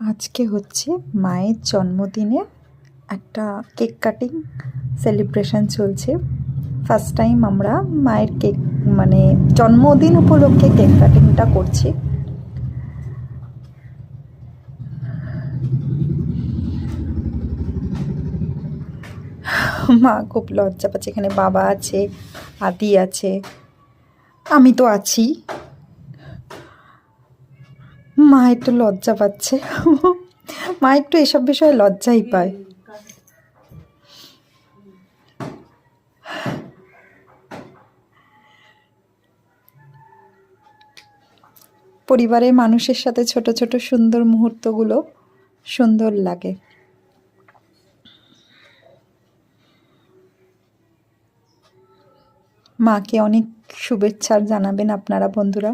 আজকে হচ্ছে মায়ের জন্মদিনে একটা কেক কাটিং সেলিব্রেশন চলছে। ফার্স্ট টাইম আমরা মায়ের কেক মানে জন্মদিন উপলক্ষে কেক কাটিংটা করছি। মা খুব লজ্জা পাচ্ছে, এখানে বাবা আছে, আদি আছে, আমি তো আছি। মা একটু লজ্জা পাচ্ছে। মা একটু এসব বিষয়ে লজ্জাই পায়। পরিবারের মানুষের সাথে ছোট ছোট সুন্দর মুহূর্তগুলো সুন্দর লাগে। মাকে অনেক শুভেচ্ছা জানাবেন আপনারা বন্ধুরা।